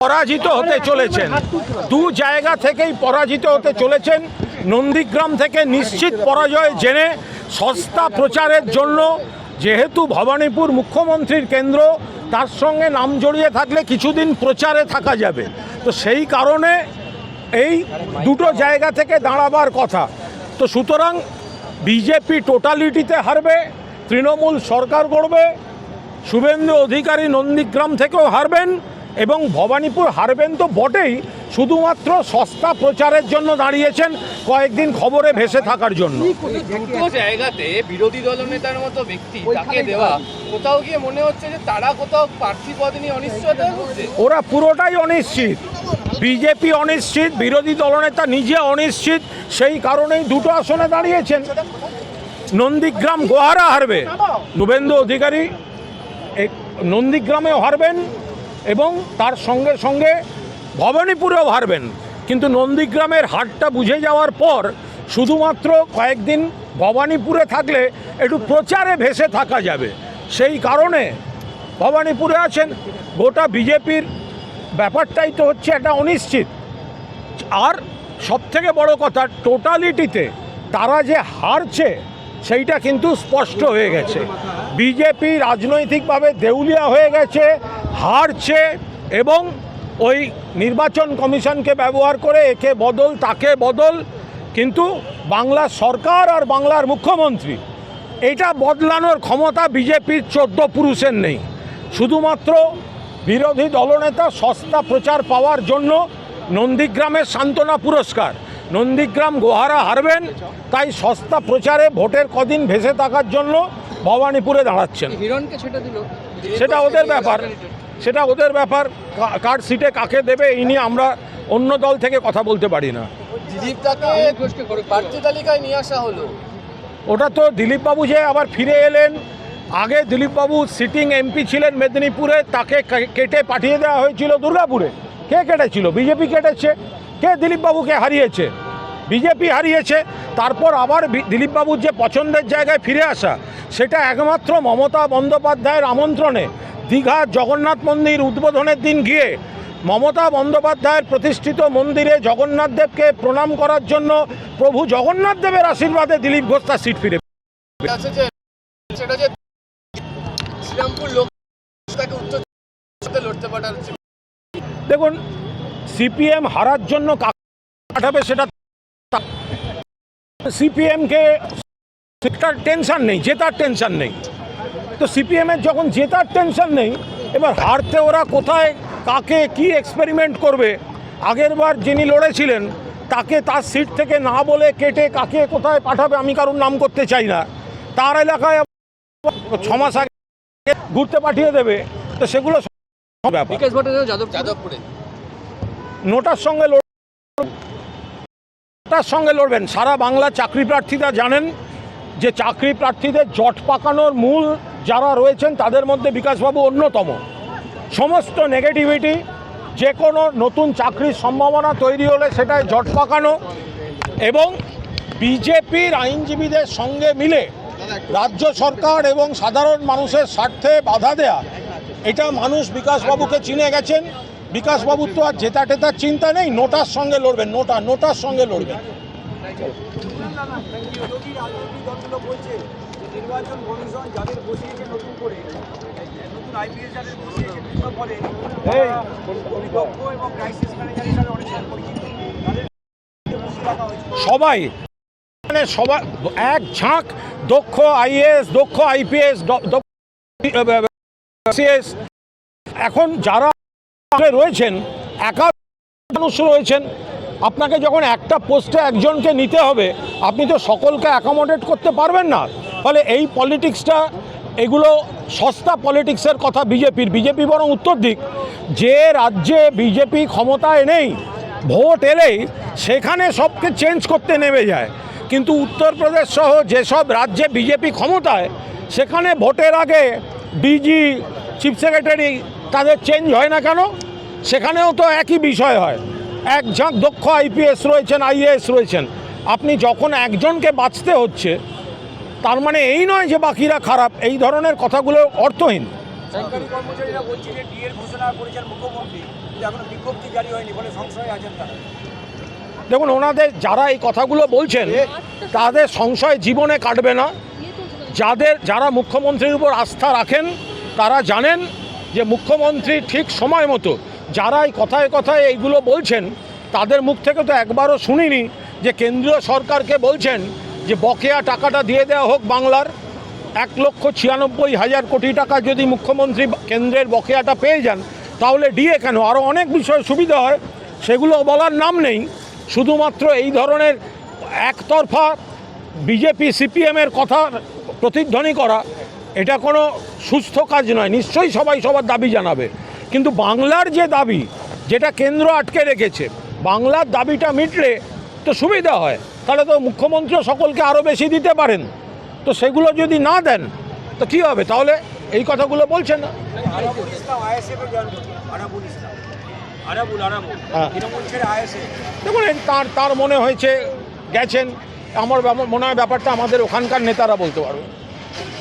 পরাজিত হতে চলেছেন, দু জায়গা থেকেই পরাজিত হতে চলেছেন। নন্দীগ্রাম থেকে নিশ্চিত পরাজয় জেনে সস্তা প্রচারের জন্য, যেহেতু ভবানীপুর মুখ্যমন্ত্রীর কেন্দ্র, তার সঙ্গে নাম জড়িয়ে থাকলে কিছুদিন প্রচারে থাকা যাবে, তো সেই কারণে এই দুটো জায়গা থেকে দাঁড়াবার কথা। তো সুতরাং বিজেপি টোটালিটিতে হারবে, তৃণমূল সরকার গড়বে, শুভেন্দু অধিকারী নন্দীগ্রাম থেকেও হারবেন এবং ভবানীপুর হারবেন তো বটেই, শুধুমাত্র সস্তা প্রচারের জন্য দাঁড়িয়েছেন, কয়েকদিন খবরে ভেসে থাকার জন্য। দুটো জায়গাতে বিরোধী দলনেতার মতো ব্যক্তি তাকে দেওয়া, কোথাও গিয়ে মনে হচ্ছে যে তারা কোথাও প্রার্থী পদ নিয়ে অনিশ্চয়তায় ভুগছে। ওরা পুরোটাই অনিশ্চিত, বিজেপি অনিশ্চিত, বিরোধী দলনেতা নিজে অনিশ্চিত, সেই কারণেই দুটো আসনে দাঁড়িয়েছেন। নন্দীগ্রাম গোহারা হারবে, শুভেন্দু অধিকারী নন্দীগ্রামেও হারবেন এবং তার সঙ্গে সঙ্গে ভবানীপুরেও হারবেন। কিন্তু নন্দীগ্রামের হারটা বুঝে যাওয়ার পর শুধুমাত্র কয়েকদিন ভবানীপুরে থাকলে একটু প্রচারে ভেসে থাকা যাবে, সেই কারণে ভবানীপুরে আছেন। গোটা বিজেপির ব্যাপারটাই তো হচ্ছে একটা অনিশ্চিত। আর সবথেকে বড় কথা, টোটালিটিতে তারা যে হারছে সেইটা কিন্তু স্পষ্ট হয়ে গেছে। বিজেপি রাজনৈতিকভাবে দেউলিয়া হয়ে গেছে, হারছে এবং ওই নির্বাচন কমিশনকে ব্যবহার করে একে বদল তাকে বদল। কিন্তু বাংলার সরকার আর বাংলার মুখ্যমন্ত্রী এটা বদলানোর ক্ষমতা বিজেপির 14 পুরুষের নেই। শুধুমাত্র বিরোধী দলনেতা সস্তা প্রচার পাওয়ার জন্য নন্দীগ্রামের সান্ত্বনা পুরস্কার, নন্দীগ্রাম গোহারা হারবেন, তাই সস্তা প্রচারে ভোটের কদিন ভেসে থাকার জন্য ভবানীপুরে দাঁড়াচ্ছেন। সেটা ওদের ব্যাপার, সেটা ওদের ব্যাপার। কার সিটে কাকে দেবে এই নিয়ে আমরা অন্য দল থেকে কথা বলতে পারি না। প্রার্থী তালিকায় নিয়ে আসা হলো, ওটা তো দিলীপবাবু যে আবার ফিরে এলেন। আগে দিলীপবাবু সিটিং এমপি ছিলেন মেদিনীপুরে, তাকে কেটে পাঠিয়ে দেওয়া হয়েছিল দুর্গাপুরে। কে কেটেছিল? বিজেপি কেটেছে। কে দিলীপবাবুকে হারিয়েছে? বিজেপি হারিয়েছে। তারপর আবার দিলীপবাবুর যে পছন্দের জায়গায় ফিরে আসা, সেটা একমাত্র মমতা বন্দ্যোপাধ্যায়ের আমন্ত্রণে দীঘার জগন্নাথ মন্দির উদ্বোধনের দিন গিয়ে মমতা বন্দ্যোপাধ্যায়ের প্রতিষ্ঠিত মন্দিরে জগন্নাথ দেবকে প্রণাম করার জন্য প্রভু জগন্নাথ দেবের আশীর্বাদে দিলীপ ঘোষ তার সিট ফিরে। দেখুন, সিপিএম হারার জন্য কাকে পাঠাবে সেটা সিপিএমকে সেটার টেনশন নেই, জেতার টেনশন নেই। তো সিপিএমের যখন জেতার টেনশন নেই, এবার হারতে ওরা কোথায় কাকে কি এক্সপেরিমেন্ট করবে? আগের বার যিনি লড়েছিলেন তাকে তার সিট থেকে না বলে কেটে কাকে কোথায় পাঠাবে, আমি কারোর নাম করতে চাই না, তার এলাকায় 6 মাস আগে ঘুরতে পাঠিয়ে দেবে। তো সেগুলো ব্যাপার। নোটার সঙ্গে লড়বেন। সারা বাংলা চাকরি প্রার্থীরা জানেন যে চাকরি প্রার্থীদের জট পাকানোর মূল যারা রয়েছেন তাদের মধ্যে বিকাশবাবু অন্যতম। সমস্ত নেগেটিভিটি, যে কোনো নতুন চাকরির সম্ভাবনা তৈরি হলে সেটাই জট পাকানো এবং বিজেপির আইনজীবীদের সঙ্গে মিলে রাজ্য সরকার এবং সাধারণ মানুষের স্বার্থে বাধা দেয়া, এটা মানুষ বিকাশবাবুকে চিনে গেছেন। বিকাশবাবুর তো আর জেতা টেতার চিন্তা নেই, নোটার সঙ্গে লড়বেন, নোটার সঙ্গে লড়বেন। সবাই এক ঝাঁক দক্ষ আইএএস, দক্ষ আইপিএস, এখন যারা রয়েছেন মানুষ রয়েছেন। আপনাকে যখন একটা পোস্টে একজনকে নিতে হবে, আপনি তো সকলকে অ্যাকোমোডেট করতে পারবেন না। ফলে এই পলিটিক্সটা, এগুলো সস্তা পলিটিক্সের কথা বিজেপি বরং উত্তর দিক। যে রাজ্যে বিজেপি ক্ষমতায় নেই, ভোট এলেই সেখানে সবকে চেঞ্জ করতে নেমে যায়। কিন্তু উত্তরপ্রদেশ সহ যেসব রাজ্যে বিজেপি ক্ষমতায়, সেখানে ভোটের আগে ডিজি, চিফ সেক্রেটারি তাদের চেঞ্জ হয় না কেন? সেখানেও তো একই বিষয় হয়। এক ঝাঁক দক্ষ আইপিএস রয়েছেন, আইএএস রয়েছেন। আপনি যখন একজনকে বাঁচতে হচ্ছে, তার মানে এই নয় যে বাকিরা খারাপ। এই ধরনের কথাগুলো অর্থহীন। সরকারি কর্মচারীরা বলছে যে ডিএর ঘোষণা করেছেন মুখ্যমন্ত্রী, কিন্তু এখনো বিজ্ঞপ্তি জারি হয়নি বলে সংশয়ে আছেন তারা। দেখুন, ওনাদের যারা এই কথাগুলো বলছেন তাদের সংশয় জীবনে কাটবে না। যারা মুখ্যমন্ত্রীর উপর আস্থা রাখেন তারা জানেন যে মুখ্যমন্ত্রী ঠিক সময় মতো, যারা এই কথায় কথায় এইগুলো বলছেন তাদের মুখ থেকে তো একবারও শুনিনি যে কেন্দ্রীয় সরকারকে বলছেন যে বকেয়া টাকাটা দিয়ে দেওয়া হোক বাংলার। 1,96,000 কোটি টাকা যদি মুখ্যমন্ত্রী কেন্দ্রের বকেয়াটা পেয়ে যান তাহলে ডিএ কেন, আরও অনেক বিষয় সুবিধা হয়, সেগুলো বলার নাম নেই। শুধুমাত্র এই ধরনের একতরফা বিজেপি সিপিএমের কথা প্রতিধ্বনি করা এটা কোনো সুস্থ কাজ নয়। নিশ্চয়ই সবাই সবার দাবি জানাবে, কিন্তু বাংলার যে দাবি, যেটা কেন্দ্র আটকে রেখেছে, বাংলার দাবিটা মিটলে তো সুবিধা হয়। তাহলে তো মুখ্যমন্ত্রীও সকলকে আরও বেশি দিতে পারেন, তো সেগুলো যদি না দেন তো কী হবে? তাহলে এই কথাগুলো বলছেন না। আরাবুল ইসলাম আইএসএফ জয়েন করছে, আরাবুল ইসলাম, আরাবুল হ্যাঁ। তৃণমূল ছেড়ে আইএসএফ। দেখুন, তার মনে হয়েছে গেছেন, আমার মনে হয় ব্যাপারটা আমাদের ওখানকার নেতারা বলতে পারবে।